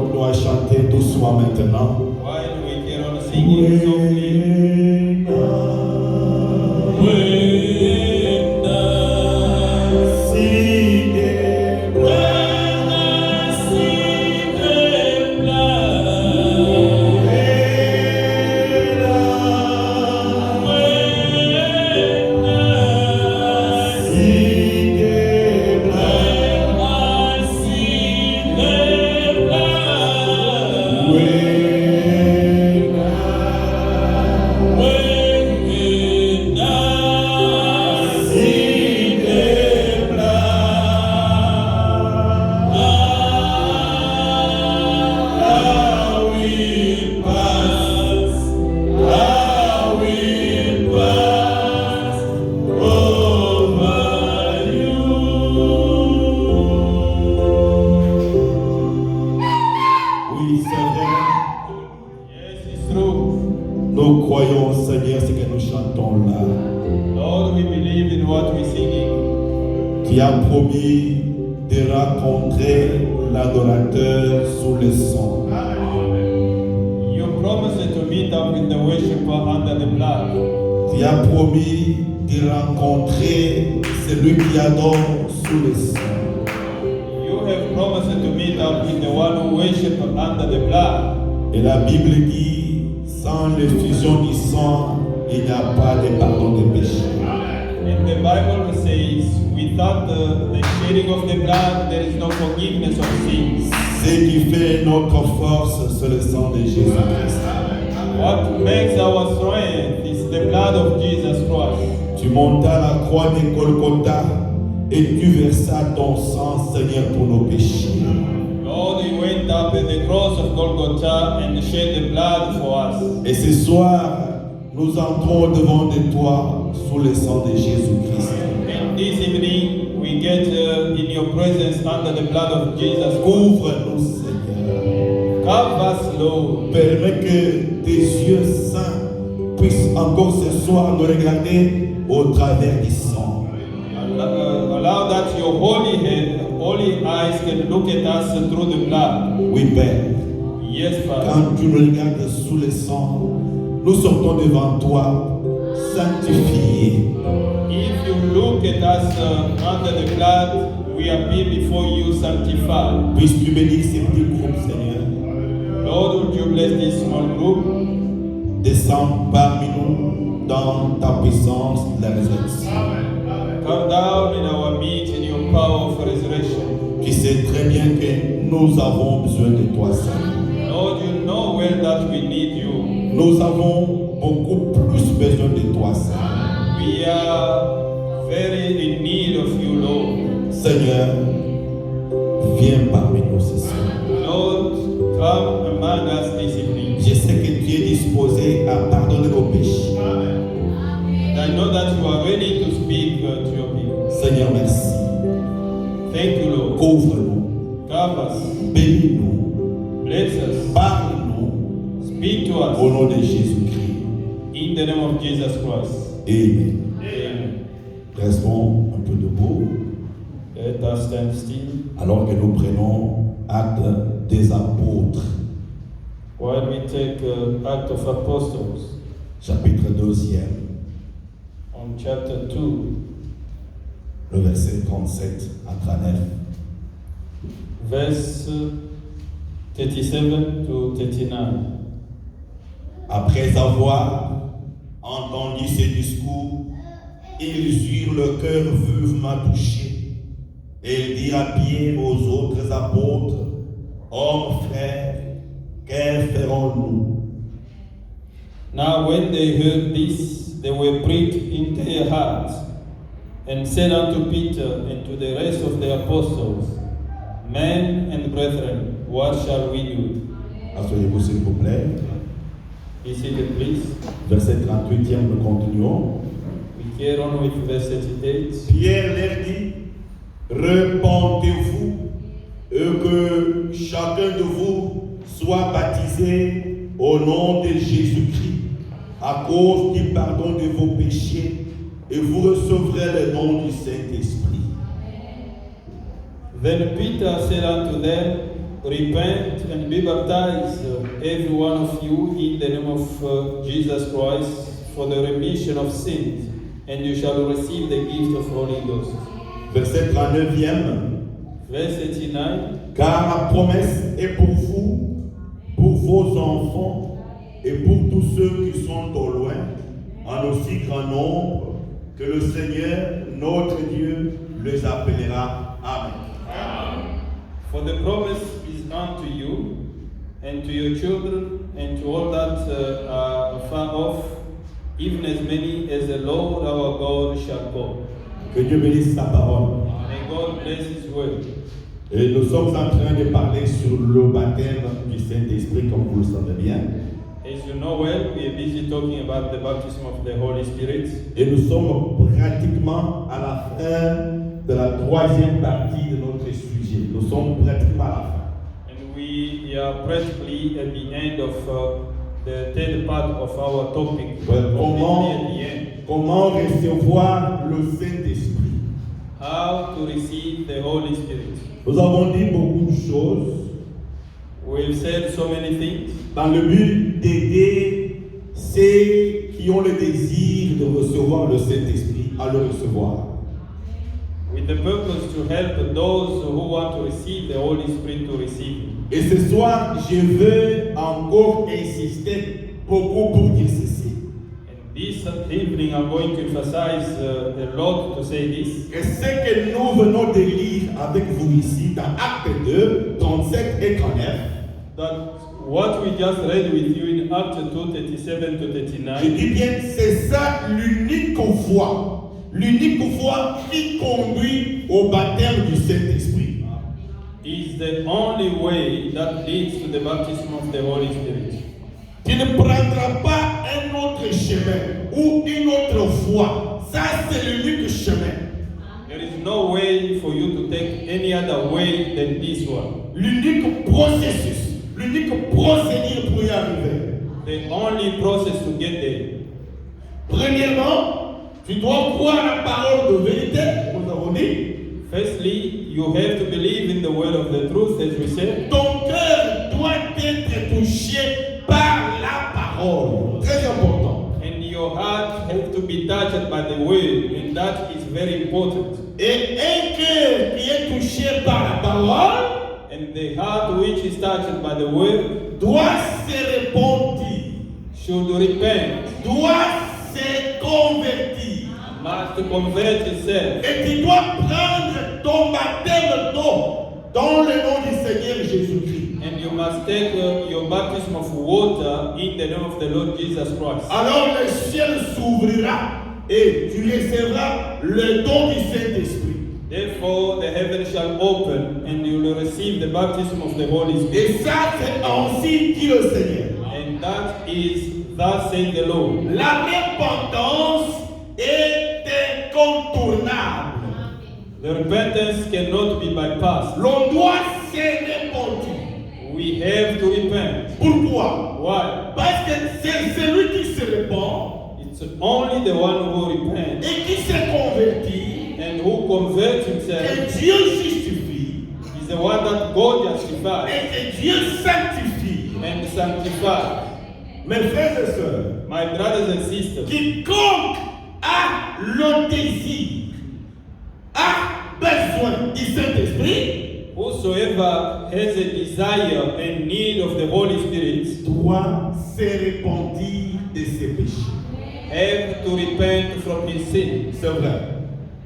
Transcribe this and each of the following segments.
continuons à chanter doucement maintenant. While we carry on singing softly. Nous croyons, Seigneur, ce que nous chantons là. Lord, we believe in what we're singing. Tu as promis de rencontrer l'adorateur sous le son. You promised to meet up with the worshiper under the blood. Tu as promis de rencontrer celui qui adore sous le son. You have promised to meet up with the one who worships under the blood. Et la Bible dit, sans l'effusion du sang, il n'y a pas de pardon des péchés. And the Bible says, without the shedding of the blood, there is no forgiveness of sins. Ce qui fait notre force, c'est le sang de Jésus-Christ. What makes our strength is the blood of Jesus Christ. Tu montas à la croix de Golgotha et tu versas ton sang, Seigneur, pour nos péchés. Lord, you went up at the cross of Golgotha and shed the blood for us. Et ce soir, nous entrons devant de toi sous le sang de Jésus-Christ. And this evening, we get in your presence under the blood of Jesus. Couvre-nous, Seigneur. Cover us, Lord. Permets que tes yeux saints puissent encore ce soir nous regarder au travers du sang. Allow that your holy eyes can look at us through the blood. Oui, Père. Yes, Father. Quand tu nous regardes sous le sang, nous sortons devant toi, sanctifiés. If you look at us under the blood, we appear before you sanctified. Puisses-tu bénir ces petits groupes, Seigneur. Lord, would you bless this small group? Descends parmi nous dans ta puissance de la résurrection. Come down in our midst in your power of resurrection. Tu sais très bien que nous avons besoin de toi, Seigneur. Lord, you know well that we need you. Nous avons beaucoup plus besoin de toi, Seigneur. We are very in need of you, Lord. Seigneur, viens parmi nous ce soir. Lord, come among us this evening. Je sais que tu es disposé à pardonner nos péchés. And I know that you are ready to speak to your people. Seigneur, merci. Thank you, Lord. Couvre-nous, Cover us. bénis-nous, Bless us. parle-nous Speak to au us. nom de Jésus-Christ. In the name of Jesus Christ. Amen. Amen. Restons un peu debout Let us stand still alors que nous prenons acte des apôtres, while we take Act of Apostles chapitre 2, on chapter 2, le verset 37 à 39. verse 37 to 39. Après avoir entendu ces discours, ils eurent le cœur vivement touché. Et ils dirent à Pierre aux autres apôtres, hommes frères, que ferons-nous? Now when they heard this, they were pricked in their hearts, and said unto Peter and to the rest of the apostles, Men and brethren, what shall we do? Asseyez-vous s'il vous plaît. Be seated, please. Verset 38, nous continuons. We carry on with verse 38. Pierre leur dit, repentez-vous et que chacun de vous soit baptisé au nom de Jésus-Christ à cause du pardon de vos péchés et vous recevrez le don du Saint-Esprit. Then Peter said unto them, repent and be baptized, every one of you, in the name of Jesus Christ, for the remission of sins, and you shall receive the gift of Holy Ghost. Verset 39e. Verse 89. Car la promesse est pour vous, pour vos enfants et pour tous ceux qui sont au loin, en aussi grand nombre que le Seigneur, notre Dieu, les appellera. Amen. For the promise is unto you, and to your children, and to all that are far off, even as many as the Lord our God shall call. Que Dieu bénisse sa parole. May God bless His word. Et nous sommes en train de parler sur le baptême du Saint-Esprit, comme vous le savez bien. As you know well, we are busy talking about the baptism of the Holy Spirit. Et nous sommes pratiquement à la fin de la troisième partie de notre sujet. Nous sommes pratiquement à la fin. And we are practically at the end of the third part of our topic. Comment recevoir le Saint-Esprit? How to receive the Holy Spirit. Nous avons dit beaucoup de choses We've said so many things dans le but d'aider ceux qui ont le désir de recevoir le Saint-Esprit à le recevoir. with the purpose to help those who want to receive the Holy Spirit to receive Him. Et ce soir, je veux encore insister beaucoup pour dire ceci. And this evening I'm going to emphasize a lot to say this. Et ce que nous venons de lire avec vous ici dans Actes 2, 37 et 39, That what we just read with you in Acts 2, 37 to je 39 dis bien, c'est ça l'unique voie qui conduit au baptême du Saint-Esprit. is the only way that leads to the baptism of the Holy Spirit. Tu ne prendras pas un autre chemin ou une autre voie. Ça, c'est l'unique chemin. There is no way for you to take any other way than this one. L'unique processus, l'unique procédure pour y arriver. The only process to get there. Premièrement, tu dois croire la parole de vérité, nous avons dit. Firstly, you have to believe in the word of the truth, as we said. Ton cœur doit être touché par la parole. Très important. And your heart has to be touched by the word, and that is very important. Et un cœur qui est touché par la parole And the heart which is touched by the word doit se repentir, should repent, doit se convertir. must convert itself. Et tu dois prendre ton baptême d'eau dans le nom du Seigneur Jésus-Christ. And you must take your baptism of water in the name of the Lord Jesus Christ. Alors le ciel s'ouvrira et tu recevras le don du Saint-Esprit. Therefore, the heaven shall open, and you will receive the baptism of the Holy Spirit. Et ça, c'est ainsi dit le Seigneur. And that is, thus saith the Lord. La repentance est incontournable. The repentance cannot be bypassed. L'on doit se repentir. We have to repent. Pourquoi? Why? Parce que c'est celui qui se repent It's only the one who repents et qui se convertit and who converts que himself Dieu justifie is the one that God justifies et que Dieu sanctifie. and sanctifies. Mes frères et sœurs, My brothers and sisters, quiconque a le désir, a besoin du Saint-Esprit, whosoever has a desire and need of the Holy Spirit doit se repentir de ses péchés. have to repent from his sin. C'est vrai.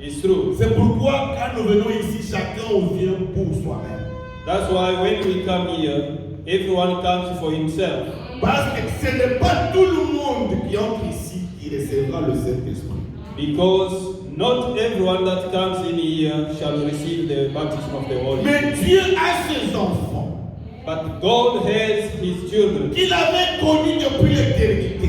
It's true. C'est pourquoi quand nous venons ici, chacun vient pour soi-même. That's why when we come here, everyone comes for himself. Parce que ce n'est pas tout le monde qui entre ici qui recevra le Saint-Esprit. Because not everyone that comes in here shall receive the baptism of the Holy Spirit. Mais Dieu a ses enfants But God has his children qu'il avait connus depuis l'éternité.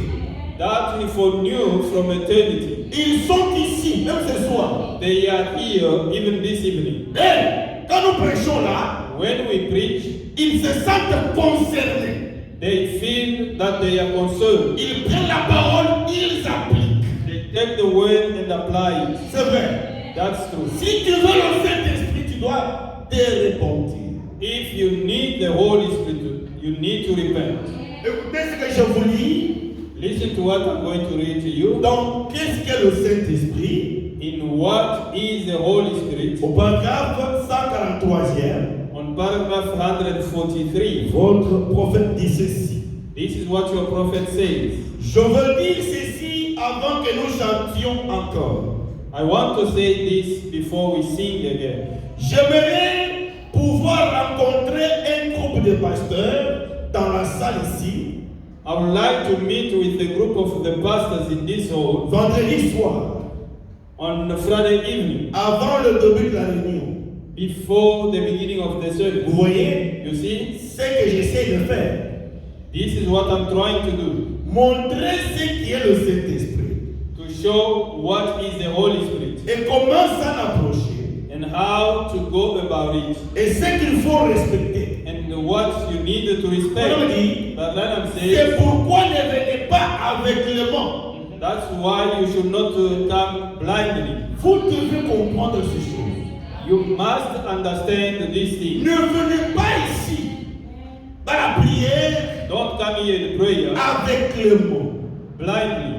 that he foreknew from eternity. Ils sont ici, même ce soir. They are here even this evening. Et quand nous prêchons là, When we preach, ils se sentent concernés. they feel that they are concerned. Ils prennent la parole, ils appliquent. They take the word and apply it. C'est vrai. That's true. Si tu veux le Saint-Esprit, tu dois te repentir. If you need the Holy Spirit, you need to repent. Écoutez ce que je vous lis. Listen to what I'm going to read to you. Donc, qu'est-ce qu'est le Saint-Esprit? In what is the Holy Spirit? Au paragraphe 143e, On paragraph 143, votre prophète dit ceci. this is what your prophet says. Je veux dire ceci avant que nous chantions encore. I want to say this before we sing again. J'aimerais pouvoir rencontrer un groupe de pasteurs dans la salle ici, I would like to meet with a group of the pastors in this hall vendredi soir, on Friday evening, avant le début de la réunion. before the beginning of the Vous service. voyez, You see, ce que j'essaie de faire, this is what I'm trying to do, montrer ce qui est le Saint-Esprit to show what is the Holy Spirit et comment s'en approcher and how to go about it et ce qu'il faut respecter. and what you need to On respect. dit, But then I'm c'est saying, pourquoi ne venez pas aveuglément. that's why you should not come blindly. Vous devez comprendre ces choses. You must understand this thing. Ne venez pas ici à la prière Don't come here in prayer aveuglément, blindly,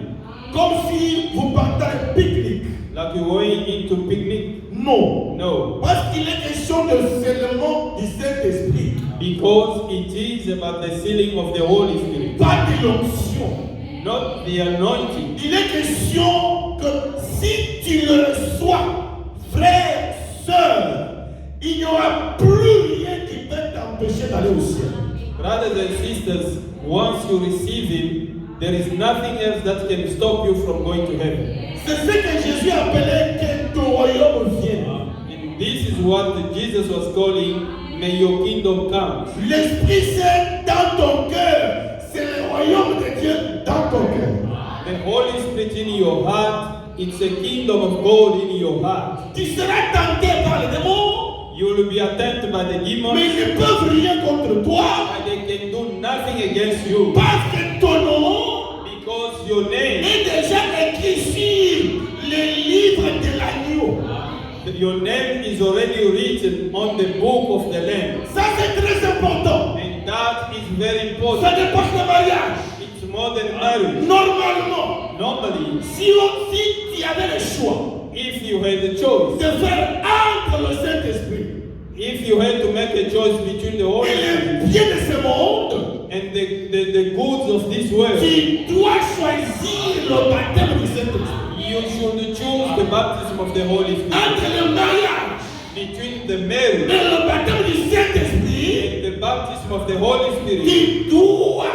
comme si vous partez à un pique-nique. like you're going into picnic. Non, No, parce qu'il est question de seulement du Saint-Esprit, because it is about the sealing of the Holy Spirit, pas de l'onction. not the anointing. Il est question que si tu le reçois, frère, sœur, il n'y aura plus rien qui peut t'empêcher d'aller au ciel. Brothers and sisters, once you receive Him, there is nothing else that can stop you from going to heaven. C'est ce que Jésus appelait que ton royaume vienne. And this is what Jesus was calling, may your kingdom come. L'Esprit Saint dans ton cœur, c'est le royaume de Dieu dans ton cœur. The Holy Spirit in your heart, it's a kingdom of God in your heart. Tu seras tenté par les démons, You will be tempted by the demons, mais ils ne peuvent rien contre toi and they can do nothing against you. parce que ton nom Because your name, est déjà écrit sur les livres de l'agneau. your name is already written on the book of the Lamb. Ça c'est très important. And that is very Ça important. dépasse le mariage. It's more than marriage. Normalement, Normally, si tu avais le choix if you had the choice, de faire entre le Saint-Esprit if you had to make a choice between the Holy et Spirit les biens de ce monde, and the goods of this world, tu dois choisir le baptême du Saint-Esprit. you should choose the baptism of the Holy Spirit. Entre le mariage Between the et marriage le baptême du Saint-Esprit, and the baptism of the Holy Spirit, tu dois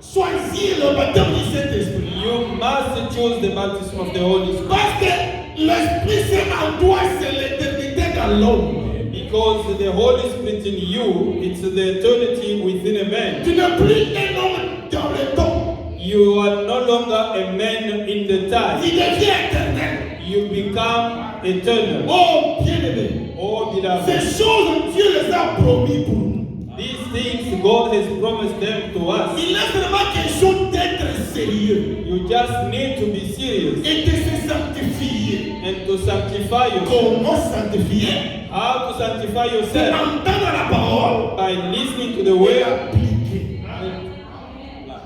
choisir le baptême du Saint-Esprit. you must choose the baptism of the Holy Spirit. Parce que l'Esprit Saint en toi, c'est l'éternité dans l'homme. Because the Holy Spirit in you, it's the eternity within a man. Tu n'es plus un homme dans le temps. You are no longer a man in the time. Il devient éternel. You become eternal. Oh, bien-aimé. Oh, beloved. Ces choses, Dieu les a promis pour nous. These things, God has promised them to us. Il est vraiment question d'être sérieux You just need to be serious et de se sanctifier. and to sanctify yourself. Comment sanctifier? How to sanctify C'est yourself? entendre la parole By listening to the et word appliquer.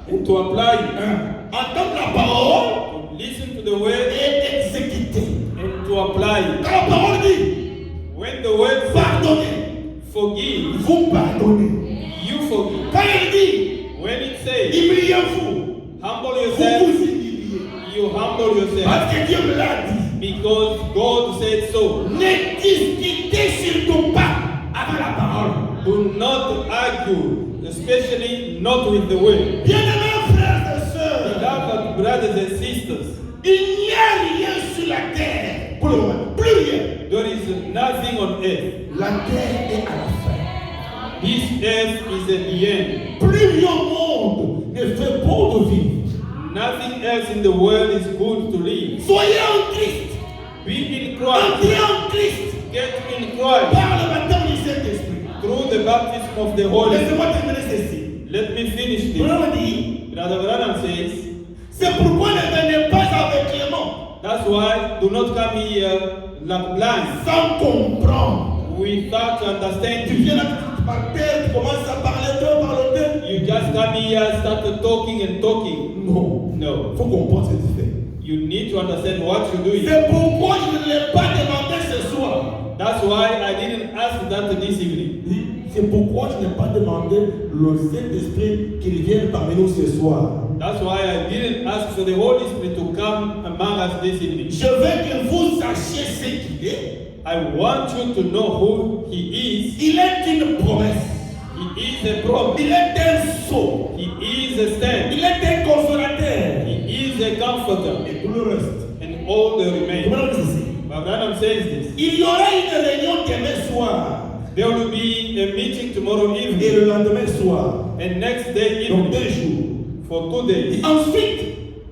and to apply it. Entendre la parole To listen to the word et exécuter. and to apply it. Quand la parole dit, When the word says pardonnez, forgive, vous pardonnez. you forgive. Quand il dit, When it says humiliez-vous, humble vous yourself, vous humiliez. you humble yourself. Parce que Dieu me l'a dit. Because God said so. Ne discutez surtout pas avec la parole. Do not argue, especially not with the word. Bien-aimés frères et sœurs, Beloved brothers and sisters, il n'y a rien sur la terre pour le moment. Plus rien. there is nothing on earth. La terre est à la fin. This earth is at the end. Plus rien au monde ne fait beau de vivre. Nothing else in the world is good to live. Soyez en Christ. Be in Christ. Entrez en Christ Get in Christ par le baptême du Saint-Esprit. through the baptism of the Holy Spirit. Laissez-moi terminer ceci. Let me finish Vous this. me dit, Brother Branham says, c'est pourquoi ne venez pas avec Clément that's why do not come here like blind sans comprendre. without Tu understanding. viens là, par terre, tu commences à parler tel. You just come here, start talking and talking. Non. No. Il faut comprendre ce que tu fais. You need to understand what you're doing. C'est pourquoi je ne l'ai pas demandé ce soir. That's why I didn't ask that this evening. C'est pourquoi je n'ai pas demandé le Saint-Esprit qu'il vienne parmi nous ce soir. That's why I didn't ask for the Holy Spirit to come among us this evening. Je veux que vous sachiez ce qu'il est. I want you to know who He is. Il est une promesse. He is a promise. Il est un sceau. He is a stand. Il est un consolateur. He is a comforter. Et tout le reste. And all the remain. Comment on dit ici? But Branham says this. Il y aura une réunion demain soir. There will be a meeting tomorrow Et evening le lendemain soir. and next day Donc evening 2 jours. for 2 days. Ensuite,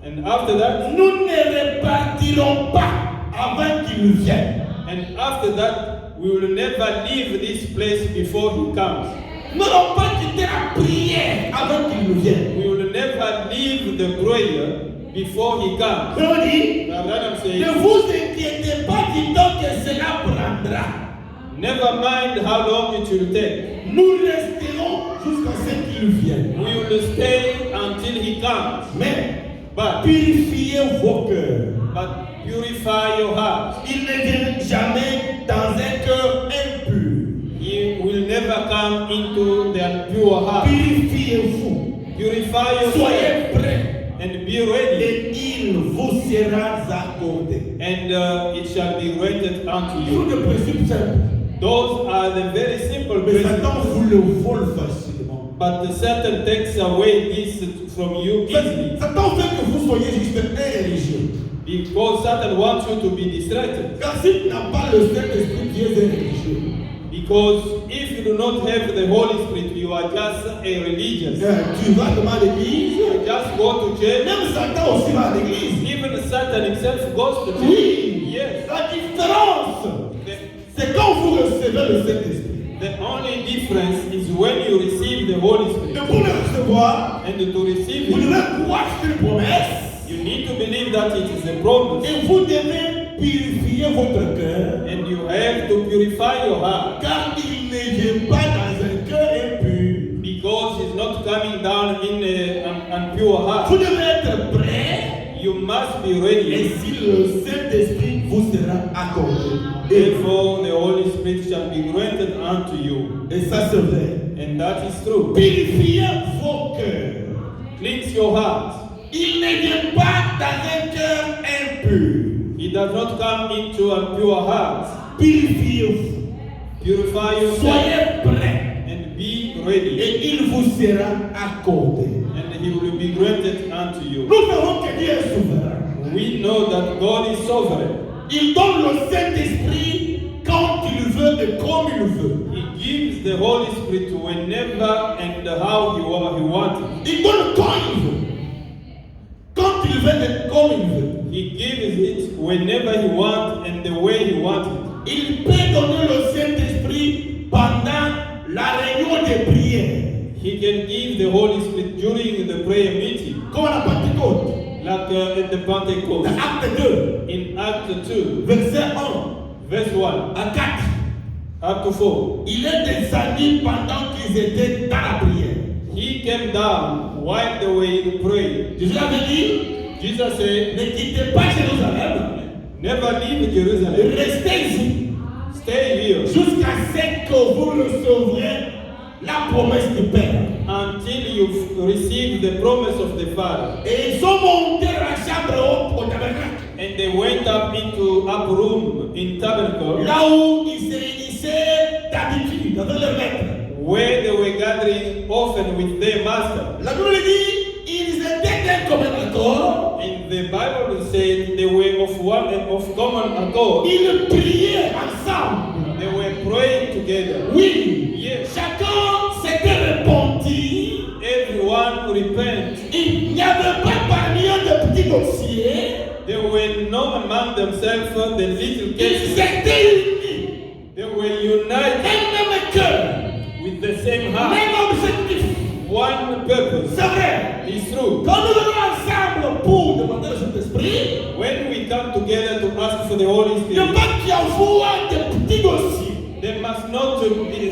And after that, nous ne repartirons pas avant qu'il vienne. and after that, we will never leave this place before He comes. Nous n'allons pas quitter la prière avant qu'il vienne. We will never leave the prayer before He comes. On dit, Branham ne says, vous inquiétez pas du temps que cela prendra. never mind how long it will take. Nous resterons jusqu'à ce qu'il vienne. We will stay until He comes. Mais But purifiez vos cœurs. purify your heart. Il ne vient jamais dans un cœur impur. He will never come into the impure heart. Purifiez-vous. Purify yourself Soyez prêts. and be ready, Et il vous sera accordé. and it shall be granted unto Ce sont you. des principes simples. Those are the very simple Mais Satan principles. vous le vole facilement. But the Satan takes away this from you easily, Satan veut que vous soyez juste un religieux. because Satan wants you to be distracted. Car si tu n'as pas le Saint-Esprit, tu es un religieux. Because if you do not have the Holy Spirit, you are just a religious. Tu vas demain à l'église. You just go to church. Même Satan aussi va à l'église. Even Satan himself goes to church. Oui. Yes. La différence, c'est quand vous recevez le Saint-Esprit. The only difference is when you receive the Holy Et Spirit. pour le recevoir, And to receive vous it, devez croire que c'est une promesse. you need to believe that it is a promise. Et vous devez purifier votre cœur. And you have to purify your heart. Car il ne vient pas dans un cœur impur. Because it's not coming down in an impure Vous heart. devez être prêt. You must be Et ready. si le Saint-Esprit vous sera accordé. Et Therefore, the Holy Spirit shall be granted unto you. ça c'est vrai. And that is true. Purifiez vos cœurs. Cleanse your heart. Il ne vient pas dans un cœur impur. He does not come into a pure heart. Purifiez-vous. Purify yourself Soyez prêts. and be ready. Et il vous sera accordé. And He will be granted unto you. Nous savons que Dieu est souverain. We know that God is sovereign. Il donne le Saint-Esprit quand il veut et comme il veut. He gives the Holy Spirit whenever and how He wants it. Il donne quand il veut. Quand il veut et comme il veut. He gives it whenever He wants and the way He wants it. Il peut donner le Saint-Esprit pendant la réunion des prières. He can give the Holy Spirit during the prayer meeting, Comme à la Pentecôte. like at the Dans Pentecost. Acte 2, In Act 2, verset 1 verse 1 à 4. up to 4, Il est descendu pendant qu'ils étaient dans la prière. He came down while they were in prayer. Jésus avait dit, Jesus said, ne quittez pas Jérusalem, never leave Jerusalem. restez ici Stay here jusqu'à ce que vous recevrez la promesse du Père. until you've received the promise of the Father. Et ils sont montés à la chambre haute au tabernacle, And they went up into upper room in tabernacle, là où ils se réunissaient d'habitude avec leur maître. where they were gathering often with their master. La Bible dit, ils étaient d'un commun accord, And the Bible said they were of common accord. ils priaient ensemble. They were praying together. Oui, Yes, chacun s'était repenti. everyone repent. Il n'y avait pas parmi eux de petits dossiers. They were not among themselves the little Ils cases. étaient unis. They were united Un même cœur, with the same heart, même objectif. one purpose. C'est vrai. It's true. Quand nous venons ensemble pour demander le Saint-Esprit, When we come together to ask for the Holy il ne Spirit, faut pas qu'il y ait des petits dossiers. there must not be,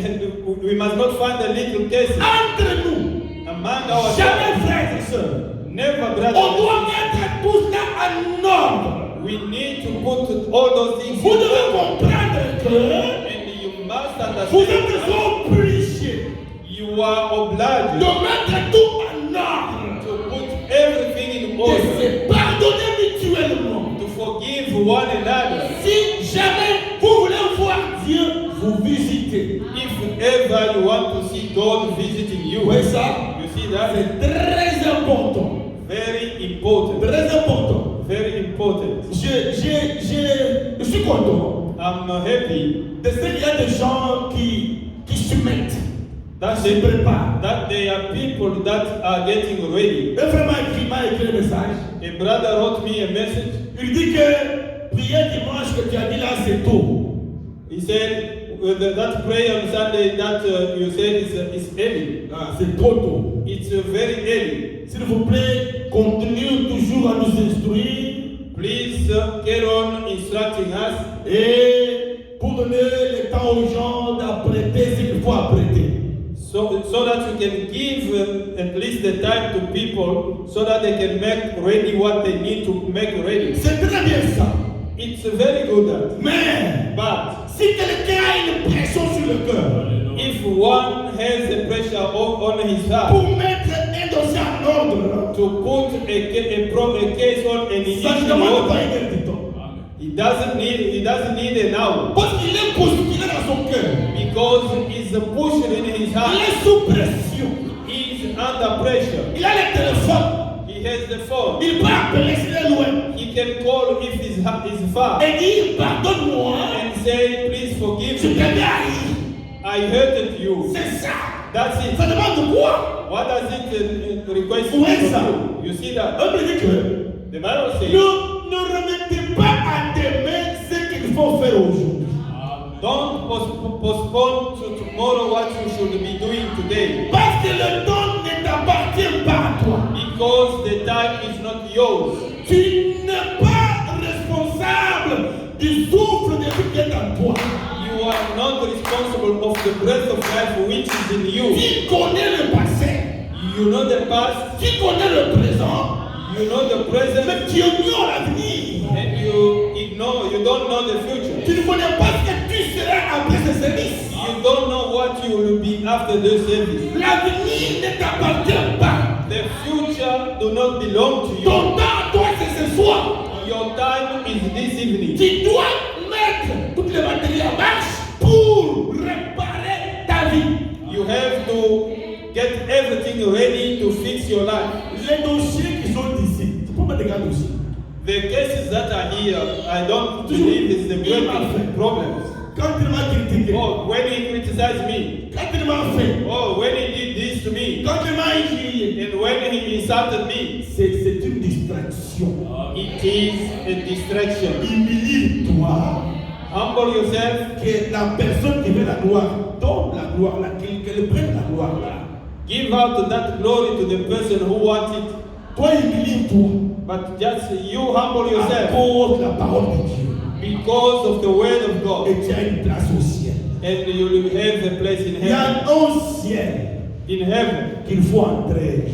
we must not find the little cases Entre nous, among ourselves. jamais frères et sœurs. Never, On brothers. doit mettre tout cela en ordre. We need to put all those things Vous in devez order. comprendre que And you must vous understand êtes that obligés you are de obliged mettre tout en ordre, to put everything in de order, se pardonner mutuellement. to forgive one another. Si jamais vous voulez voir Dieu vous visiter, If ever you want to see God visiting you, vous voyez ça? you see that? C'est très important. Very important. Très important. Very important. Je suis content I'm happy de ce qu'il y a des gens qui se mettent, that qui se préparent. there are people that are getting ready. Un frère m'a écrit un message. A brother wrote me a message. Il dit que prier dimanche que tu as dit là, c'est tôt. He said that prayer on Sunday that you said is early. Ah, c'est trop tôt. It's very early. S'il vous plaît, continuez toujours à nous instruire Please carry on instructing us et pour donner le temps aux gens d'apprêter ce qu'il faut apprêter. so that you can give at least the time to people so that they can make ready what they need to make ready. C'est très bien ça. It's very good that. Mais But si quelqu'un a une pression sur le cœur if one has a pressure on his heart pour mettre un dossier en ordre, to put a case on an ça ne issue in demande order, pas une heure de temps. he doesn't need an hour Parce qu'il est bousculé dans son cœur. because he's pushing in his Il heart. est sous pression. He's under pressure. Il a le téléphone. He has the phone. Il peut appeler s'il est loin. He can call if he's far Et dire pardonne-moi. and say, please forgive Je t'ai me. haï. I hurted you. C'est ça. That's it. Ça demande de quoi? What does it request Où est from ça? you? You see that? On me dit que The Bible says, ne remettez pas à demain ce qu'il faut faire aujourd'hui. don't postpone to tomorrow what you should be doing today. Parce que le temps ne t'appartient pas à toi. Because the time is not yours. Tu n'es pas responsable du souffle de ce qui est en toi. You are not responsible of the breath of life which is in you. Tu connais le passé. You know the past, Tu connais le présent. you know the present, Mais tu ignores l'avenir. and you don't know the future. Tu ne connais pas ce que tu seras après ce service. You don't know what you will be after the service. L'avenir ne t'appartient pas. The future do not belong to you. Ton temps à toi, c'est ce soir. Your time is this evening. Tu dois mettre toutes les batteries en marche pour réparer ta vie. You have to get everything ready to fix your life. Les dossiers qui sont ici, tu peux mettre des grands dossiers. The cases that are here, I don't believe it's the great problems. Quand il m'a critiqué, Oh, when he criticized me. quand il m'a fait, Oh, when he did this to me. quand il m'a injurié, And when he insulted me. c'est une distraction. It is a distraction. Humilie-toi. Humble yourself. Que la personne qui veut la gloire donne la gloire là, qu'elle prenne la gloire là. Give out that glory to the person who wants it. Toi, humilie-toi. But just you humble À yourself cause de la parole de Dieu. because of the word of God. Et tu as une place au ciel. And you will have a place in Il y a heaven. un ciel In heaven. qu'il faut entrer.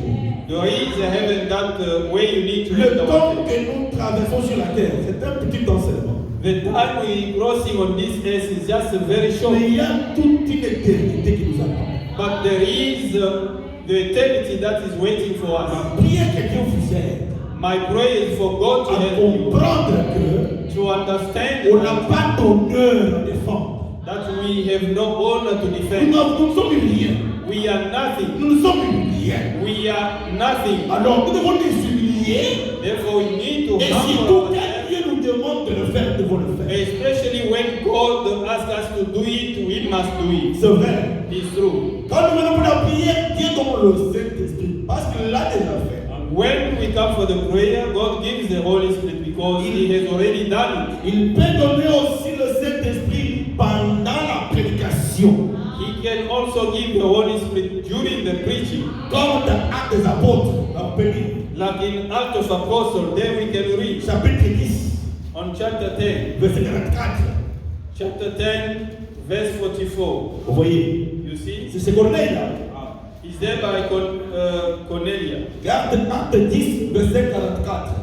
There is a heaven that way you need to Le enter. temps que nous traversons sur la terre, c'est un petit temps seulement. The time we crossing on this earth is just very short. Mais il y a toute une éternité qui nous attend. But there is the eternity that is waiting for us. Ma prière que Dieu vous aide My prayer is for God to à help you comprendre que to understand on n'a pas d'honneur à défendre. that we have no honor to Nous defend. ne sommes rien. We are nothing. Nous ne sommes rien. We are nothing. Alors nous devons nous humilier. Therefore, we need to Et humble surtout quand ourselves, Dieu nous demande de le faire, nous devons le faire. especially when God asks us to do it, we must do it. C'est vrai. It's true. Quand nous venons pour la prière, Dieu donne le Saint-Esprit. Parce qu'il l'a déjà fait. When we come for the prayer, God gives the Holy Spirit because He has already done it. Il peut donner aussi le Saint-Esprit pendant la prédication. He can also give the Holy Spirit during the preaching. Comme dans Actes des Apôtres, on peut lire. Like in Acts of Apostles, there we can read Chapitre 10, on chapter 10. verset 44. Chapter 10, verse 44. Vous voyez, You You see? C'est Corneille là. He's there by Cornelia. Acte 10, verset 44.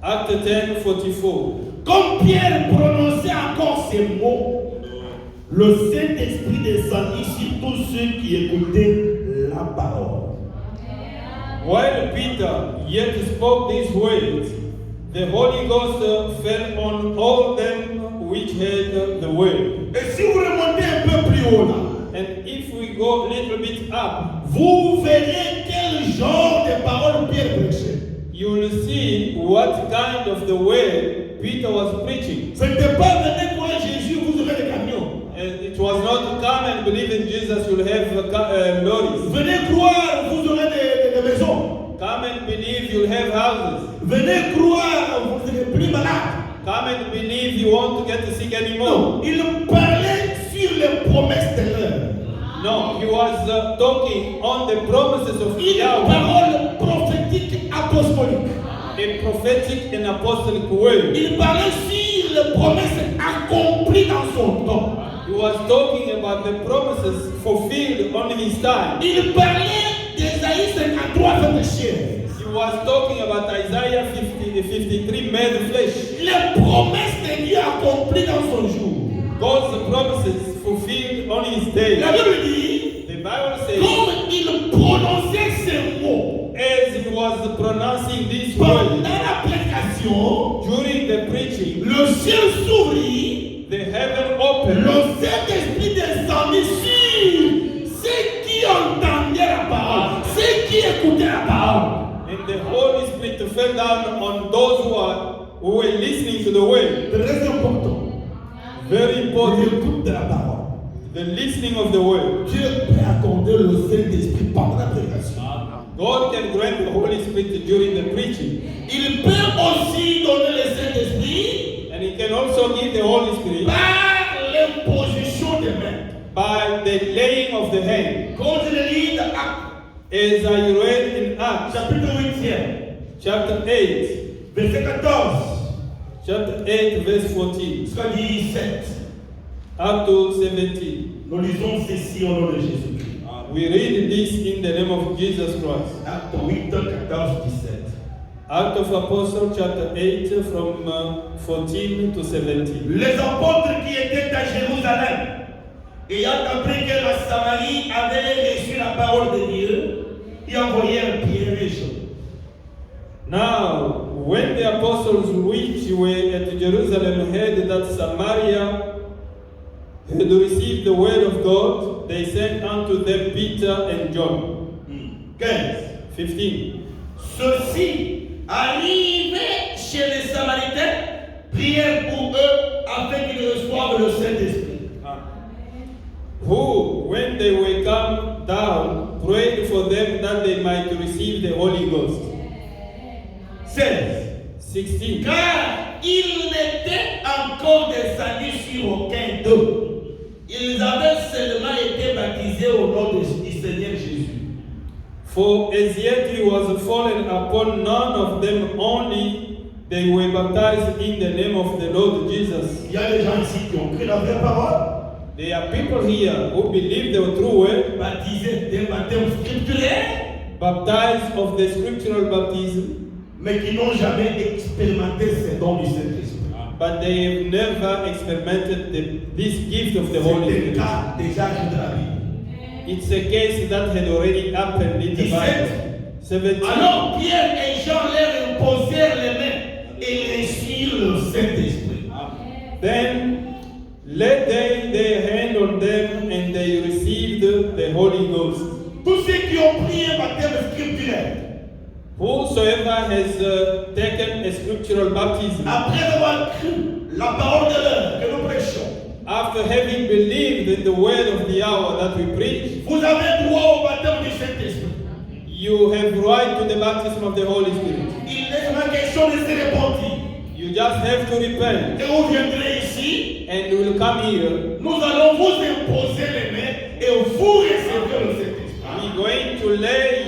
Acte 10:44. Comme Pierre prononçait encore ces mots, le Saint-Esprit descendit sur tous ceux qui écoutaient la parole. While Peter yet spoke these words, the Holy Ghost fell on all them which heard the word. Et si vous remontez un peu plus haut là, And if we go a little bit up, vous verrez quel genre de paroles Pierre prêchait. you will see what kind of the word Peter was preaching. Ce n'était pas venez croire Jésus, vous aurez des camions. And it was not come and believe in Jesus, you'll have lorries. Venez croire, vous aurez des maisons. Come and believe, you'll have houses. Venez croire, vous serez plus malade. Come and believe, you won't get sick anymore. Non, il parlait sur les promesses de l'heure. No, he was talking on the promises of Une Yahweh, parole prophétique apostolique. a prophetic and apostolic word. Il parlait sur les promesses accomplies dans son temps. He was talking about the promises fulfilled on his time. Il parlait d'Ésaïe 53 fait de chair. He was talking about Isaiah 53 made flesh. Les promesses de Dieu accomplies dans son jour. God's promises fulfilled on his day. La Bible dit, The Bible says, comme il prononçait ces mots as he was pronouncing these pendant words la prédication, during the preaching, le ciel s'ouvrit, the heaven opened, le Saint-Esprit descendit sur ceux qui entendaient la parole, ceux qui écoutaient la parole. and the Holy Spirit fell down on those who were listening to the word. Très important, Very important, l'écoute de la parole. the listening of the word. Dieu peut accorder le Saint-Esprit pendant la prédication. God can grant the Holy Spirit during the preaching, Il peut aussi donner le Saint-Esprit and He can also give the Holy Spirit par l'imposition des mains. by the laying of the hand. Quand je le lis dans Actes, As I read in Acts chapitre 8, chapter 8, verset 14 chapter 8, verse 14, jusqu'à 17, up to 17. nous lisons ceci au nom de Jésus-Christ. We read this in the name of Jesus Christ. Acte 8, 14, 17. Act of Apostle chapter 8 from 14 to 17. Les apôtres qui étaient à Jérusalem, ayant appris que la Samarie avait reçu la parole de Dieu, y envoyèrent Pierre et Jean. Now, when the apostles which were at Jerusalem heard that Samaria had received the word of God, they sent unto them Peter and John. 15. Ceux-ci, arrivés chez les Samaritains, prièrent pour eux afin qu'ils reçoivent le Saint-Esprit. Who, when they were come down, prayed for them that they might receive the Holy Ghost. 16. Car ils n'étaient encore descendus sur aucun d'eux. Ils avaient seulement été baptisés au nom du Seigneur Jésus. For as yet he was fallen upon none of them, only they were baptized in the name of the Lord Jesus. Il y a des gens ici qui ont cru la vraie parole, There are people here who believe the true word, baptisés d'un baptême scripturaire, baptized of the scriptural baptism, mais qui n'ont jamais expérimenté ces dons du Saint-Esprit. but they have never experimented this gift of the Holy C'est un Spirit. cas déjà vu dans la Bible. It's a case that had already happened in the Bible. 17. Alors Pierre et Jean leur imposèrent les mains et reçurent le Saint-Esprit. Then laid they their hand on them, and they received the Holy Ghost. Tous ceux qui ont pris un baptême scripturaire, Whosoever has taken a scriptural baptism, après avoir cru la parole de l'heure que nous prêchons, after having believed in the word of the hour that we preach, vous avez droit au baptême du Saint-Esprit. you have right to the baptism of the Holy Spirit. Il n'est pas question de se repentir. You just have to repent, Et vous viendrez ici, and you will come here. nous allons vous imposer les mains et vous recevrez le Saint-Esprit. We're going to lay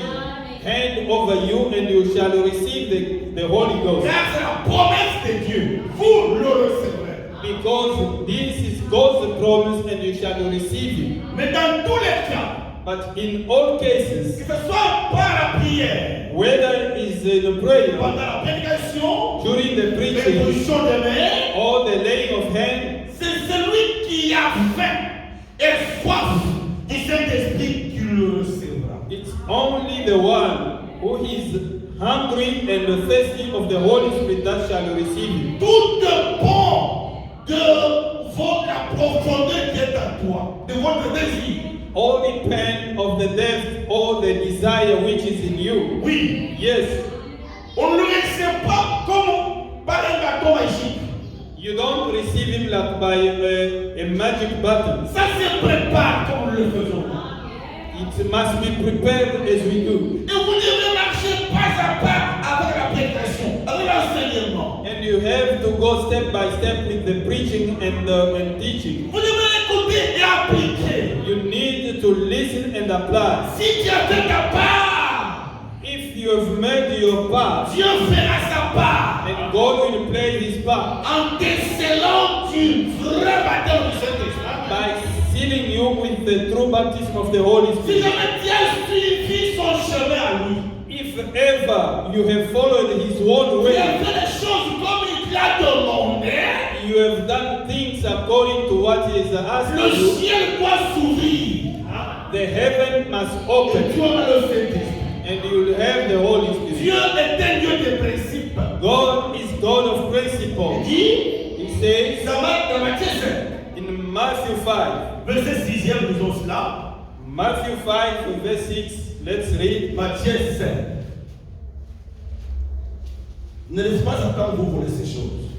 hand over you, and you shall receive the Holy Ghost. Car c'est la promesse de Dieu. Vous le recevrez. Because this is God's promise, and you shall receive it. Mais dans tous les cas, But in all que cases, ce soit par la prière, whether it's in prayer, pendant la prédication, during the preaching, l'imposition des mains, or the laying of hands, c'est celui qui a faim et soif du Saint-Esprit qui le recevra. it's only the one who is hungry and thirsty of the Holy Spirit that shall receive it. Tout dépend de la profondeur qui est en toi, de votre désir. All depend of the depth or the desire which is in you. Oui, Yes, on ne le reçoit pas comme par un bâton magique. you don't receive him like by a magic button. Ça se prépare comme nous le faisons. It must be prepared as we do. Et vous devez marcher pas à pas avec la prédication, avec l'enseignement. And you have to go step by step with the preaching and teaching. Vous devez écouter et appliquer. You need to listen and apply. Si tu as fait ta part, If you have made your part, Dieu fera sa part and God will play his part en décelant du vrai baptême du Saint-Esprit. by sealing you with the true baptism of the Holy Si Spirit. jamais tu as suivi son chemin à lui, If ever you have followed his own tu as way, fait les choses comme il l'a demandé, you have done things according to what he has asked le you, ciel doit s'ouvrir. the heaven must Et open tu auras le Saint-Esprit. and you will have the Holy Spirit. Dieu est un Dieu de principe. God is God of principle. Il dit, He says dans Matthieu 5, in Matthew 5, verset 6e, nous avons cela. Matthew 5 verse 6, let's read. Matthieu 5. Ne laissez pas Satan vous voler ces choses.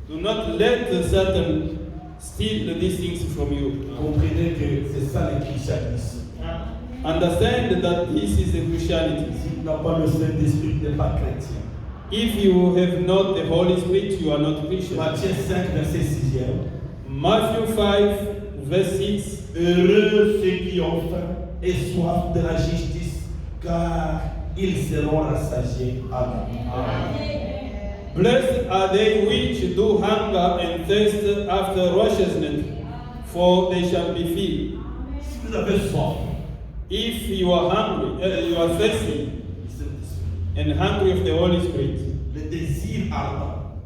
Do not let Satan steal these things from you. Comprenez que c'est ça le christianisme. Understand that this is the Christianity. Si tu n'as pas le Saint-Esprit, tu n'es pas chrétien. If you have not the Holy Spirit, you are not Christian. Matthieu 5, verset 6e. Matthew 5 verse 6. Heureux ceux qui ont faim et soif de la justice, car ils seront rassasiés. Amen. Blessed are they which do hunger and thirst after righteousness, for they shall be filled. Si vous avez soif, If you are hungry, you are thirsty le Saint-Esprit, and hungry of the Holy Spirit, le désir ardent,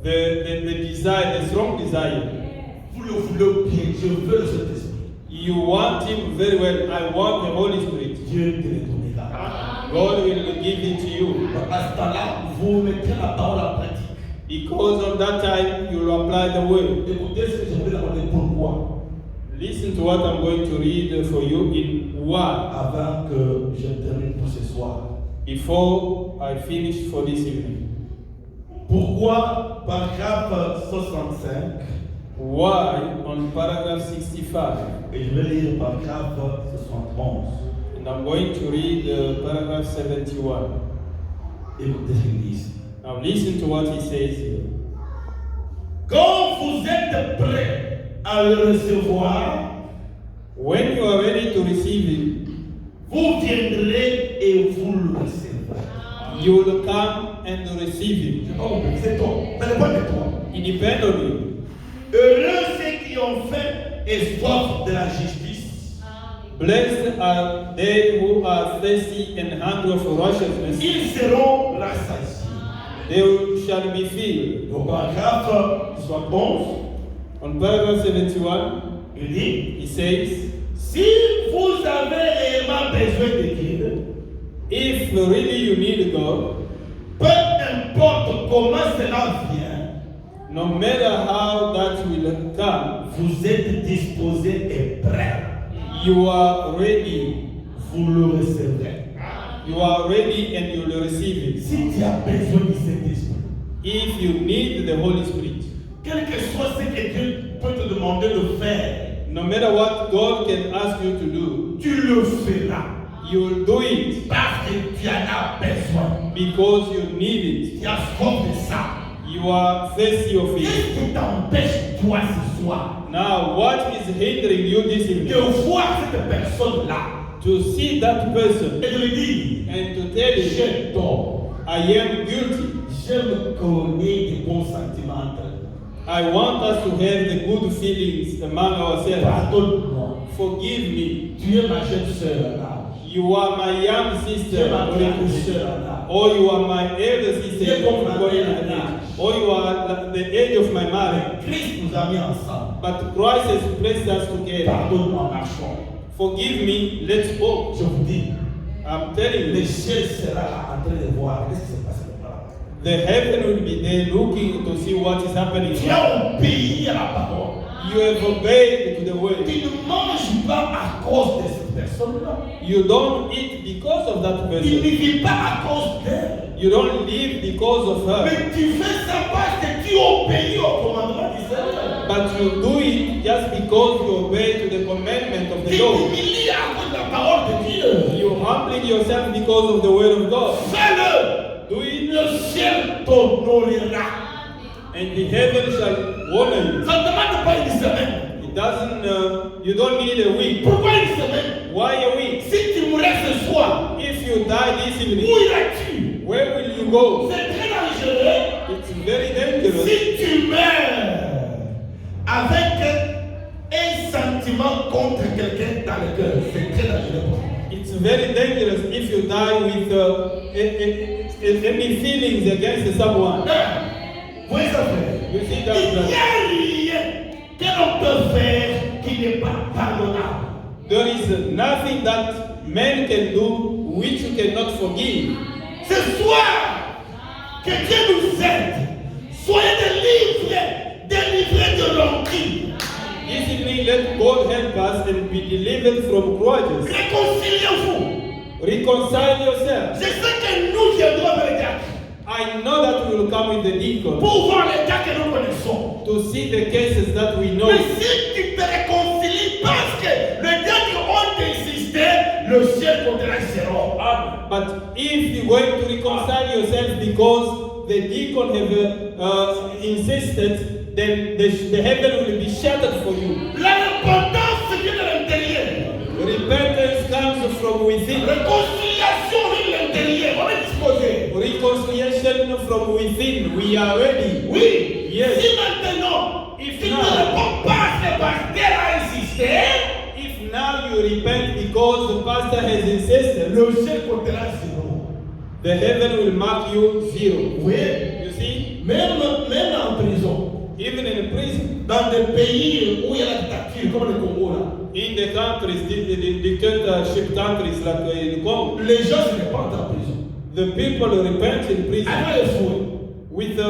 the desire, the strong desire, vous le voulez bien, je veux le Saint-Esprit. you want Him very well. I want the Holy Spirit. Dieu te le donnera. God will give it to you. À ce temps-là, vous mettez la parole en pratique. Because on that time you will apply the word. Écoutez ce que je vais demander pourquoi, Listen to what I'm going to read for you in why avant que je termine pour ce soir. before I finish for this evening. Pourquoi, paragraphe 65, Why on paragraph 65, et je vais lire paragraphe 71. and I'm going to read paragraph 71. Écoutez ce qu'il dit. Now listen to what he says here. Quand vous êtes prêts à le recevoir, When you are ready to receive it, vous viendrez et vous le recevrez. you will come and receive it. J'ai pas compris, c'est toi. Ça dépend de toi. It depends on you. Heureux ceux qui ont faim et soif de la justice. Blessed are they who are thirsty and hungry for righteousness. Ils seront rassasiés. They shall be filled. Au paragraphe 71, On paragraph 71, il dit, he says, si vous avez réellement besoin de Dieu, if really you need God, peu importe comment cela vient, no matter how that will come, vous êtes disposé et prêt. you are ready. Vous le recevrez. You are ready and you will receive it. Si tu as besoin du Saint-Esprit, If you need the Holy Spirit, quel que soit ce que Dieu peut te demander de faire, no matter what God can ask you to do, tu le feras. you will do it Parce que tu en as besoin. because you need it. Tu as soif de ça. You are thirsty of it. Qu'est-ce qui t'empêche, toi, ce soir, Now, what is hindering you this de evening? voir cette personne-là To see that person et de lui dire, and to tell him, j'ai tort. I am guilty. Je me connais des bons sentiments entre nous. I want us to have the good feelings among ourselves. Pardonne-moi. Forgive me. Tu es ma jeune sœur en âge. You are my young Tu es sister, ma grande sœur en âge. or you are my elder sister, Tu es comme ma according to mère the en age, âge. or you are the age of my mother. Christ nous a mis ensemble. But Christ has placed us together. Pardonne-moi, marchons. Forgive me, let's walk. Je vous dis, I'm telling le you, ciel sera là en train de voir qu'est-ce qui se passe là-bas. the heaven will be there looking to see what is happening. Tu as obéi à la parole. You have obeyed to the word. Tu ne manges pas à cause de cette personne-là. You don't eat because of that Tu ne person. vis pas à cause d'elle. You don't live because of her. Mais tu fais ça parce que tu obéis au commandement du Seigneur. But you do it just because you obey to the commandment of Tu the Lord. t'humilies à cause de la parole de Dieu. You humbling yourself because of the word of God. Fais-le. Do it, Le ciel t'honorera. and the heaven shall honor you. Ça ne demande pas une semaine. It doesn't. You don't need a week. Pourquoi une semaine? Why a week? Si tu mourrais ce soir, If you die this où evening, iras-tu? where will you go? C'est très dangereux. It's very dangerous. Si tu meurs avec un sentiment contre quelqu'un dans le cœur, c'est très dangereux pour toi. It's very dangerous if you die with any feelings against someone. Vous voyez ça, frère? You see Il that? n'y a rien que l'on peut faire qui n'est pas pardonnable. There is nothing that man can do which you cannot forgive. Ce soir, que Dieu nous aide. Soyez délivrés de l'empire. This evening, let God help us and be delivered from grudges. Réconciliez-vous. Reconcile yourself. Je sais que nous viendrons avec les diacres I know that we will come with the deacon pour voir les cas que nous connaissons. to see the cases that we know. Mais si tu te réconcilies parce que les diacres ont insisté, le ciel comptera zéro. Amen. But if you're going to reconcile yourself because the deacon have insisted, then the heaven will be shattered for you. La repentance vient de l'intérieur. Repentance comes from within. Réconciliation vient de l'intérieur. On est disposé. Reconciliation from within. We are ready. Oui. Yes. Si maintenant, If tu ne now- réponds pas, c'est parce qu'elle a insisté, If now you repent because the pastor has insisted, le ciel comptera zéro. the heaven will mark you zero. Oui. You see, Même en prison, even in prison, dans des pays où il y a la dictature, comme le Congo là, in the countries, the dictatorship countries like in Congo, les gens se répandent en prison. the people repent in prison Avant le fouet. with the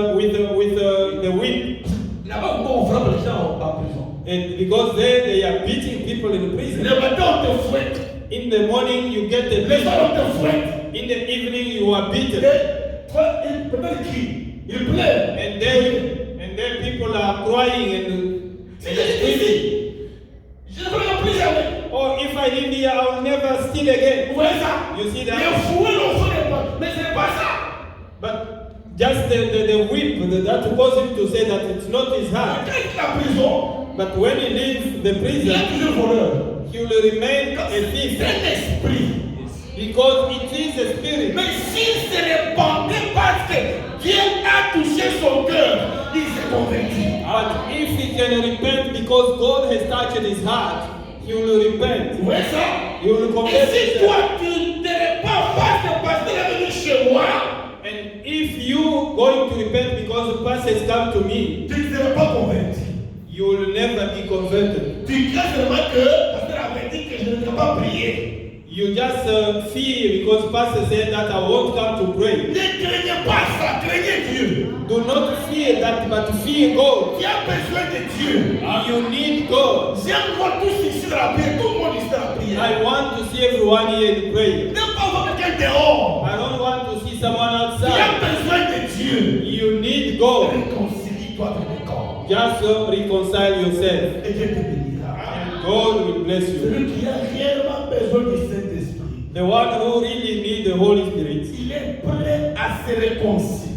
whip, Là-bas, on frappe les gens en prison. and because they are beating people in prison. Le matin, on te fouette. In the morning you get the Le beating. soir, on te fouette. In the evening you are beaten. Toi, il peut-être qui? Il pleure. And then people are crying and Si je dis ici, je ne ferai plus jamais. oh, if I live here, I will never steal again. Vous voyez ça? You see that? Les fouets l'ont fait, mais ce n'est pas ça. But just the whip that caused him to say that it's not his Quand heart. il quitte la prison, But when he leaves the il est prison, toujours voleur. he will remain a C'est thief un esprit. because it is a spirit. Mais s'il se répandait parce que Dieu a touché son cœur, il s'est converti. But if he can repent because God has touched his heart, he will repent. Vous voyez ça? He will Et confess si his toi sin. tu ne te répands parce que le pasteur est venu chez moi, And if you going to repent because the pastor has come to me, tu ne seras pas converti. you will never be converted. Tu crains seulement que le pasteur avait dit que je ne devrais pas prier. You just fear because pastor said that I won't come to pray. Ne craignez pas ça, craignez Dieu. Do not fear that, but fear God. Tu as besoin de Dieu. You need God. J'aime voir tous ici dans la prière, tout le monde ici dans la prière. I want to see everyone here in prayer. N'aime pas voir quelqu'un dehors. I don't want to see someone Tu as outside. besoin de Dieu. You need God. Réconcilie-toi avec le corps. Just reconcile yourself. Et Dieu te bénira. And God will bless you. Celui qui a réellement besoin du Saint-Esprit, The one who really needs the Holy Spirit il est prêt à se réconcilier.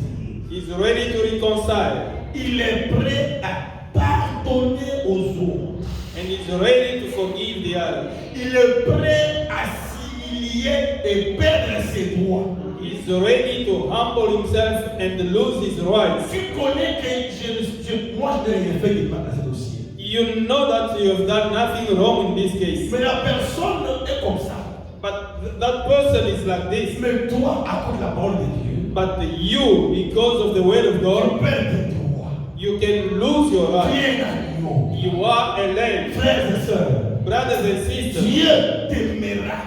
is ready to reconcile Il est prêt à pardonner aux autres. and is ready to forgive the others. Il est prêt à s'humilier et perdre ses droits. He is is ready to humble himself and lose his rights. Tu connais que moi je n'ai rien fait de mal dans ce dossier. You know that you have done nothing wrong in this case. Mais la personne est comme ça. But that person is like this. Mais toi, à cause de la parole de Dieu, But you, because of the word of tu God, perds tes droits. you can lose your Tu rights. es un agneau. You are a lamb. Frères et sœurs, Brothers and sisters, Dieu t'aimera.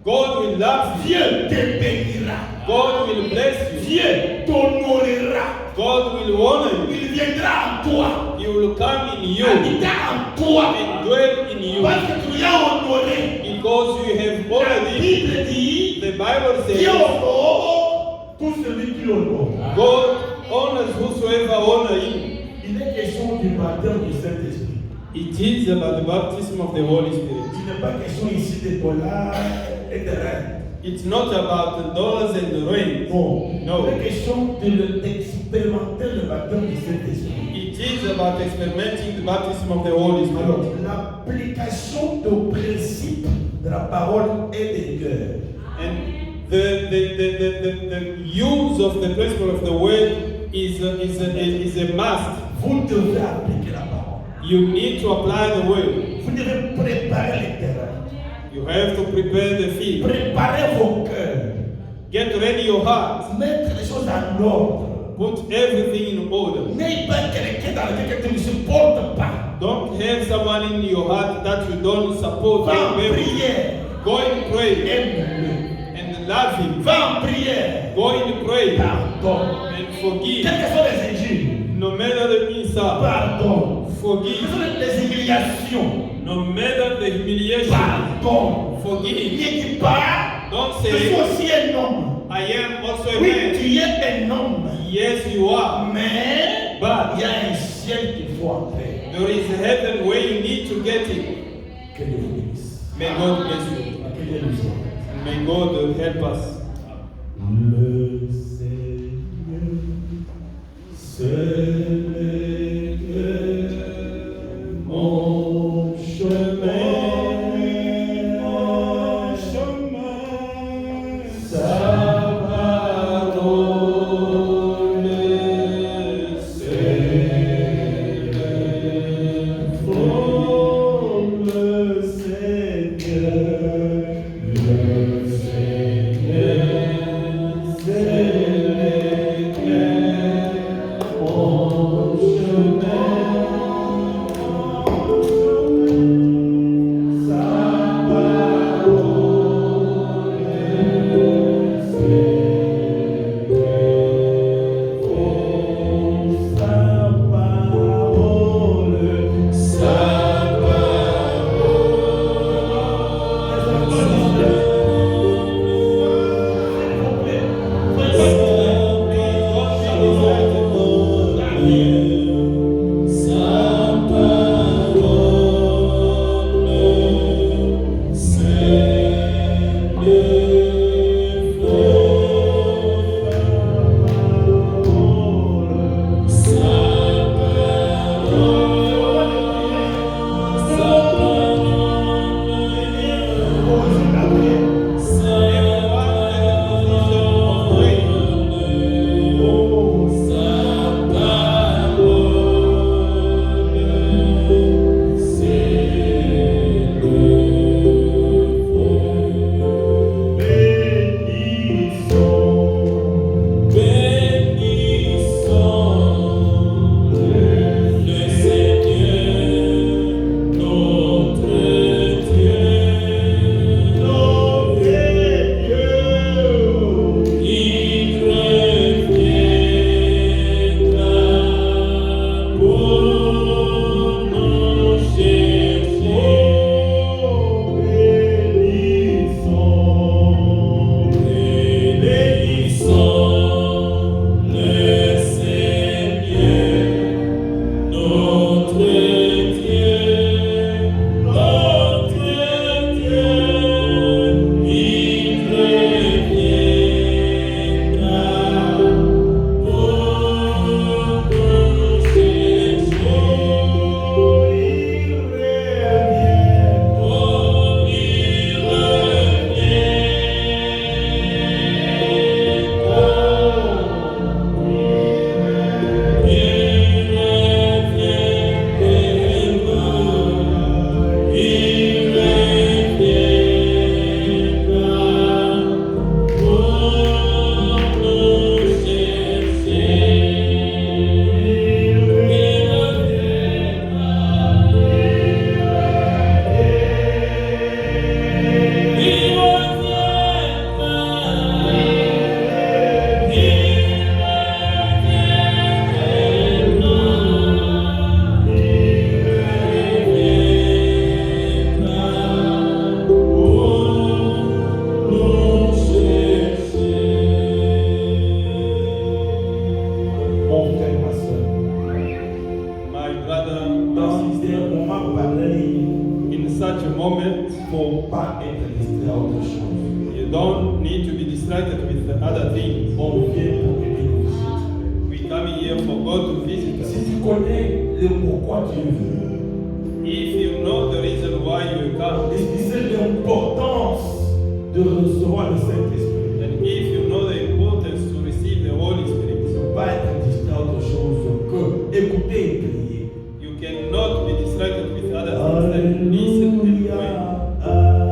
God will love you. Dieu te bénira. God will bless you. Dieu t'honorera. God will honor you. Il viendra en toi. He will come in you Habitera en toi. and dwell in you. Parce que tu l'as honoré. Because you have La already, Bible dit, the Bible Dieu says, honore tout celui qui l'honore. God honors whosoever honor him. Il est question du baptême du Saint-Esprit. It is about the baptism of the Holy Spirit. Il n'est pas question ici de dollars et de rentes. It's not about the dollars and the rings. Non. No. Il est question d'expérimenter le baptême du Saint-Esprit. It is about experimenting the baptism of the Holy Alors, Spirit. l'application du principe de la parole et des cœurs. And the use of the principle of the word is a must. Vous devez appliquer la parole. You need to apply the word. Vous devez préparer les terrains. You have to prepare the field. Préparez vos cœurs. Get ready your heart. Mettre les choses en ordre. Put everything in order. N'ayez pas quelqu'un dans lequel tu ne supportes pas. Don't have someone in your heart that you don't support. Va en and prière. Go and pray Aime-le. and love him. Va en prière. Go and pray Pardon. and forgive. Quelles que soient les injures. No matter the insult, Pardon. forgive. Quelles sont les humiliations. No matter the humiliation, Pardon. forgive. Il dit pas. Don't Je suis say, aussi un homme. I am also a Oui, man. tu es un homme. Yes, you are. Mais But il y a un ciel qu'il faut entrer. there is a heaven where you need to get it. Que Dieu vous bénisse. May God bless you. Que Dieu nous aide. May God help us. Le Seigneur, c'est mon chemin, sa parole, c'est comme le Seigneur, distracted with the other things. On vient pour que Dieu nous visite. We come here for God to visit us. Si tu connais le pourquoi tu es venu, If you know the reason why you come, et si c'est l'importance de recevoir le Saint-Esprit, and if you know the importance to receive the Holy Spirit, ne pas être distrait à autre chose que écouter et prier. you cannot be distracted with other things than listen and pray.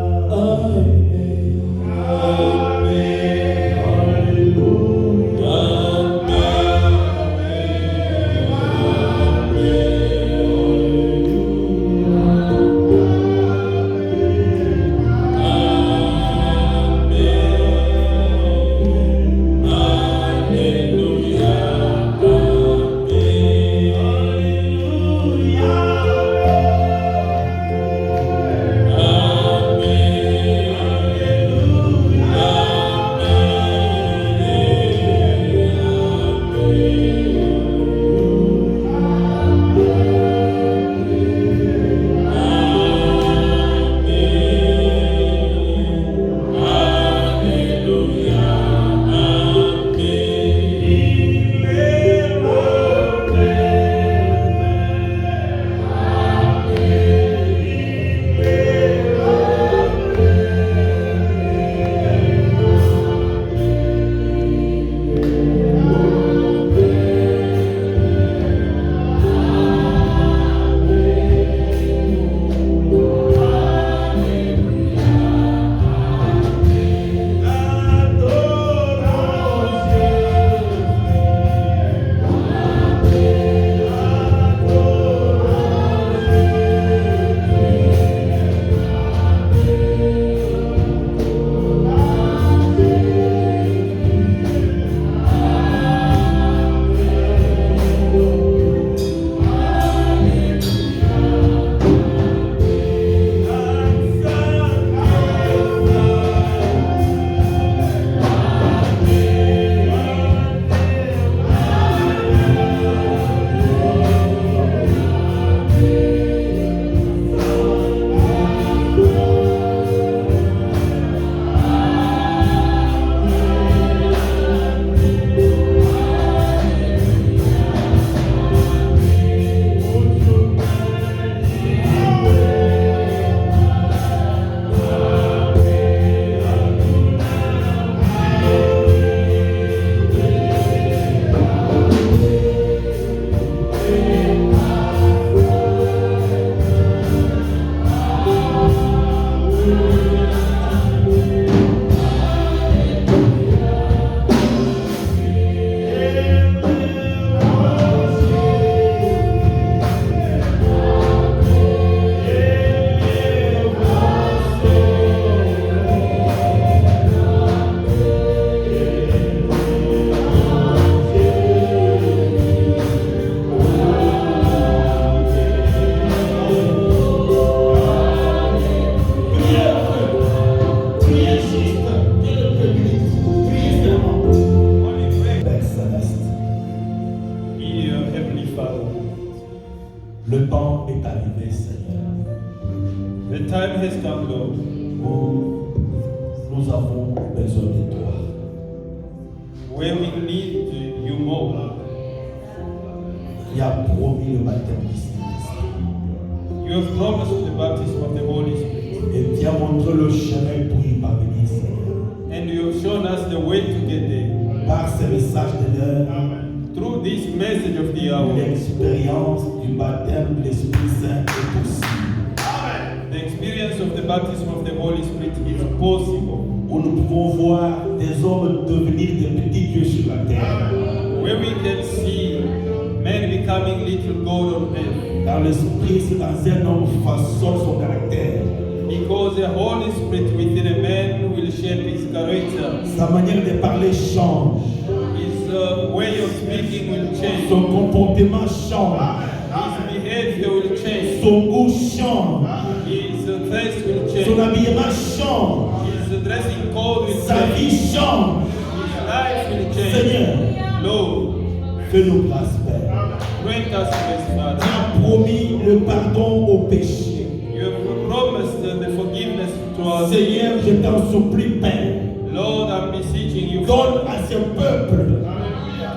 Le temps est arrivé, Seigneur, The time has come, Lord. où nous avons besoin de toi. Where we need you more. Qui a promis le baptême du Saint-Esprit. You have promised the baptism of the Holy Spirit. Et tu as montré le chemin pour y parvenir, Seigneur. And you have shown us the way to get there. Par ces messages de l'heure, Through this message of the hour, l'expérience du baptême de l'Esprit Saint est possible. the experience of the baptism of the Holy Spirit is possible. Où nous pouvons voir des hommes devenir des petits dieux sur la terre. Where we can see men becoming little God on earth. Car l'Esprit, c'est dans un homme façonne son caractère. Because the Holy Spirit within a man will shape his character. Sa manière de parler change. His way of speaking will change. Son comportement change. His behavior will change. Son goût change. His dress will Son change. habillement change. His dressing code will Sa change. vie change. His life will change. Seigneur, Lord, fais-nous grâce, Père. grant us this, Tu Father. as promis le pardon au péché. You have promised the forgiveness to us. Seigneur, je t'en supplie, Père. Lord, I'm beseeching donne à ce peuple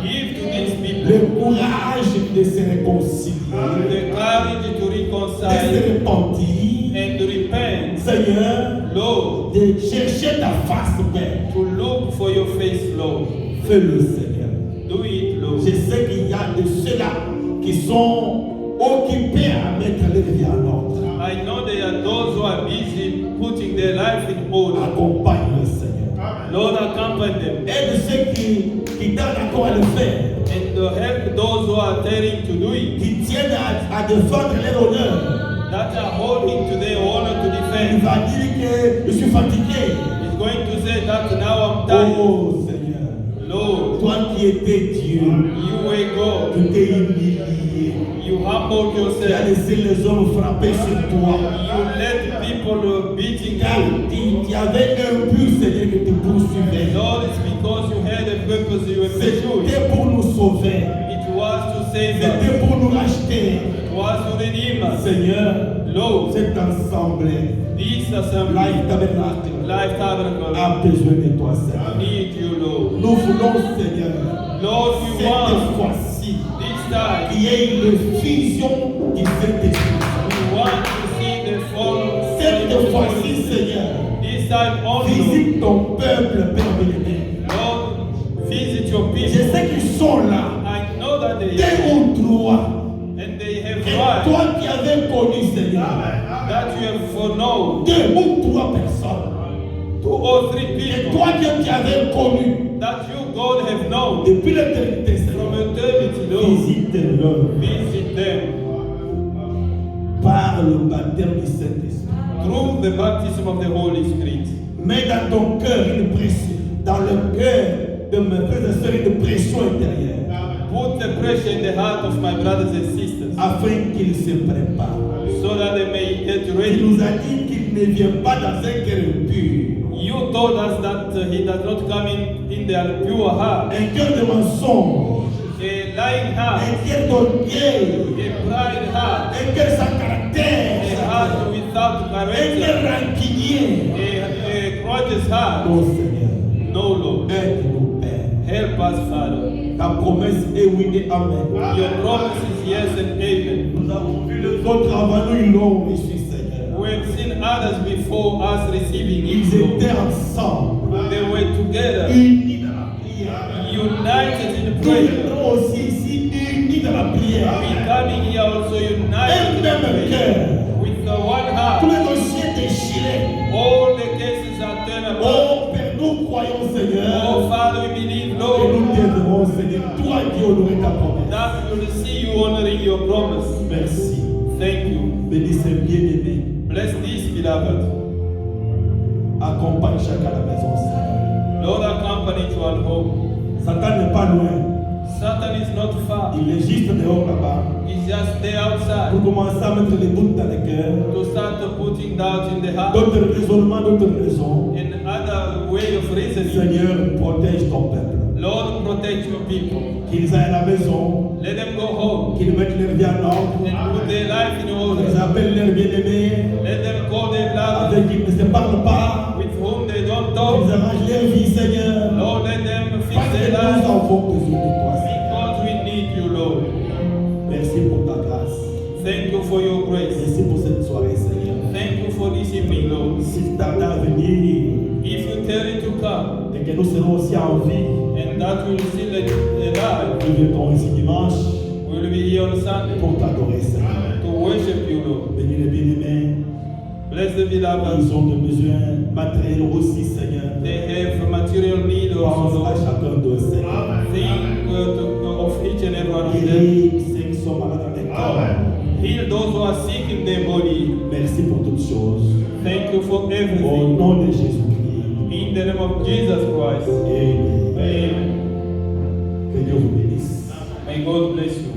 Give to these people le courage de se réconcilier, the courage to de se reconcile repentir, and to repent. Seigneur, Lord, de chercher ta face, Père. to look for your face, Lord. Fais-le, Seigneur. Do it, Lord. Je sais qu'il y a de ceux-là qui sont occupés à mettre leur vie en ordre. I know there are those who are busy putting their life in order. Accompagne-le, Seigneur. Lord, accompany them Aide ceux qui donnent encore à le faire, and to help those who are daring to do it, qui tiennent à défendre leur honneur. that are holding to their honor to Il defend. va dire que je suis fatigué. He's going to say that now I'm tired. Oh Seigneur, Lord, toi qui étais Dieu, you were God. tu t'es humilié. You humbled Tu as yourself. laissé les hommes frapper sur toi. You let people beating Car you. il y avait un but, Seigneur, que tu poursuivais. Lord, it's because you had a purpose you were pursuing. C'était pour nous sauver. It was to save us. C'était pour nous racheter. It was to redeem us. Seigneur, Lord, cet ensemble, this assembly, Life Tabernacle, Life Tabernacle, a besoin de toi, Seigneur. need you, Lord. Nous voulons, Seigneur, Lord, we cette want fois-ci, this time, qu'il y ait une fusion du Saint-Esprit. we want to see the fall. Cette fois-ci, Seigneur, This time only, visite ton peuple, Père bien-aimé. Lord, visit your Je people. sais qu'ils sont là, I know that they deux have, ou trois. and they have Et tried, toi qui avais connu, Seigneur, that you have foreknown, 2 ou 3 personnes. 2 or 3 Et people, toi qui avais connu that you, God, have known depuis l'éternité, from Seigneur, eternity, Lord. visite-le Visit them par le baptême du Saint-Esprit. through the baptism of the Holy Spirit. Mets dans ton cœur une pression, dans le cœur de mes frères et sœurs, une pression intérieure, Put the pressure in the heart of my brothers and sisters afin qu'ils se préparent. so that they may get Il ready. nous a dit qu'il ne vient pas dans un cœur pur, You told us that he does not come in their pure heart, un cœur de mensonge, a lying heart, un cœur d'orgueil, a pride heart, un cœur sans caractère, a heart without un cœur character, rancunier. a grudges heart. Oh Seigneur, No, Lord. aide-nous, Père. Help us, Father. Ta promesse est oui et amen. Your promise is yes and amen. Nous avons vu les autres avant nous, ils l'ont reçu, Seigneur. We have seen others before us receiving Ils it, Lord. étaient ensemble, They were together, unis dans la prière. united in Nous prayer. viendrons aussi ici, unis dans la We prière. coming here also Un united in même prayer. cœur. With the one Tous heart. les dossiers déchirés. All the cases are turned about. Oh Père, nous croyons, Seigneur. Oh Father, we believe, Et Lord, nous t'aiderons, Seigneur. Toi qui honorais ta promesse. that we will see you honoring your promise. Merci. Thank you. Bénis ces bien-aimés. Bless this, beloved. Accompagne chacun à la maison, Seigneur. Lord, accompany to our home. Satan n'est pas loin. Satan is not far. Il est juste dehors là-bas. He's just there outside Pour commencer à mettre les doutes dans le cœur. to start putting doubt in the heart D'autres raisonnements, d'autres raisons. and other way of reasoning. Seigneur, protège ton peuple. Lord, protect your people. Qu'ils aillent à la maison. Let them go home Qu'ils mettent leur vie en ordre. and put their life in order. Qu'ils appellent leurs bien-aimés. Let them call their beloved Avec qui ils ne se parlent pas. with whom they don't Qu'ils talk. arrangent leur vie, Seigneur. Lord, let them fix Parce que their nous lives avons besoin de toi, Seigneur. because we need you, Lord. Merci pour ta grâce. Thank you for your grace. Merci pour cette soirée, Seigneur. Thank you for this evening, Lord. Si tu tardes à venir If you tell it to come et que nous serons aussi en vie, and that will still alive, nous viendrons ici dimanche we will be here on Sunday pour t'adorer, Seigneur. to worship you, Lord. Bénis les bien-aimés. Bless the beloved. Ils ont des besoins matériels aussi, Seigneur. They have material need Pense also, à Lord. chacun d'eux, Seigneur. Think of each and every one of them. Guéris ceux qui sont malades dans les corps. Heal those who are sick in their body. Merci pour toutes choses. Thank you for Au everything. nom de Jésus-Christ. In the name of Jesus Christ. Amen. Amen. Que Dieu vous bénisse. May God bless you.